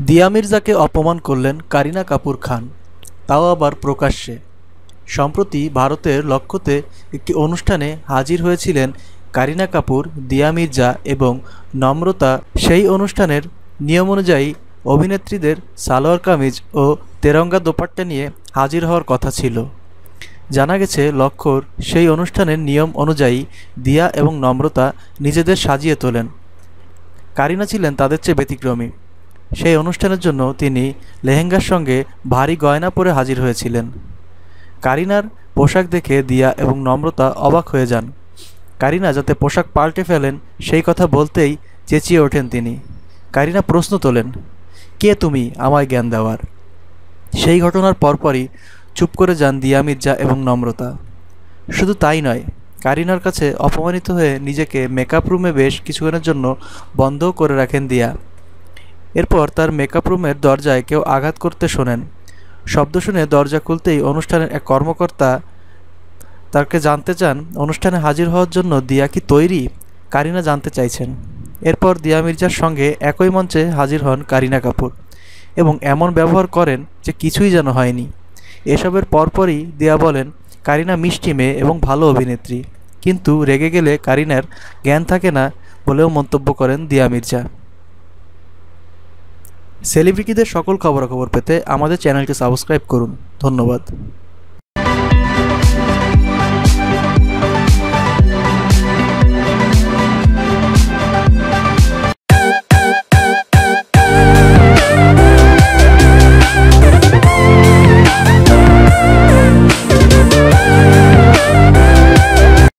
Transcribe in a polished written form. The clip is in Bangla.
দিয়া মির্জাকে অপমান করলেন কারিনা কাপুর খান, তাও আবার প্রকাশ্যে। সম্প্রতি ভারতের লক্ষ্ণৌতে একটি অনুষ্ঠানে হাজির হয়েছিলেন কারিনা কাপুর, দিয়া মির্জা এবং নম্রতা। সেই অনুষ্ঠানের নিয়ম অনুযায়ী অভিনেত্রীদের সালোয়ার কামিজ ও তেরঙ্গা দোপাট্টা নিয়ে হাজির হওয়ার কথা ছিল। জানা গেছে, লক্ষ্ণৌর সেই অনুষ্ঠানের নিয়ম অনুযায়ী দিয়া এবং নম্রতা নিজেদের সাজিয়ে তোলেন। কারিনা ছিলেন তাদের চেয়ে ব্যতিক্রমী। সেই অনুষ্ঠানের জন্য তিনি লেহেঙ্গার সঙ্গে ভারী গয়না পরে হাজির হয়েছিলেন। কারিনার পোশাক দেখে দিয়া এবং নম্রতা অবাক হয়ে যান। কারিনা যাতে পোশাক পাল্টে ফেলেন সেই কথা বলতেই চেঁচিয়ে ওঠেন তিনি। কারিনা প্রশ্ন তোলেন, কে তুমি আমায় জ্ঞান দেওয়ার? সেই ঘটনার পরপরই চুপ করে যান দিয়া মির্জা এবং নম্রতা। শুধু তাই নয়, কারিনার কাছে অপমানিত হয়ে নিজেকে মেকআপ রুমে বেশ কিছুক্ষণের জন্য বন্ধও করে রাখেন দিয়া। এরপর তার মেকআপ রুমের দরজায় কেউ আঘাত করতে শোনেন। শব্দ শুনে দরজা খুলতেই অনুষ্ঠানের এক কর্মকর্তা তাকে জানতে চান, অনুষ্ঠানে হাজির হওয়ার জন্য দিয়া কি তৈরি? কারিনা জানতে চাইছেন। এরপর দিয়া মির্জার সঙ্গে একই মঞ্চে হাজির হন কারিনা কাপুর এবং এমন ব্যবহার করেন যে কিছুই যেন হয়নি। এসবের পরপরই দিয়া বলেন, কারিনা মিষ্টি মেয়ে এবং ভালো অভিনেত্রী, কিন্তু রেগে গেলে কারিনার জ্ঞান থাকে না বলেও মন্তব্য করেন দিয়া মির্জা। সেলিব্রিটিদের সকল খবরাখবর পেতে আমাদের চ্যানেলটি সাবস্ক্রাইব করুন। ধন্যবাদ।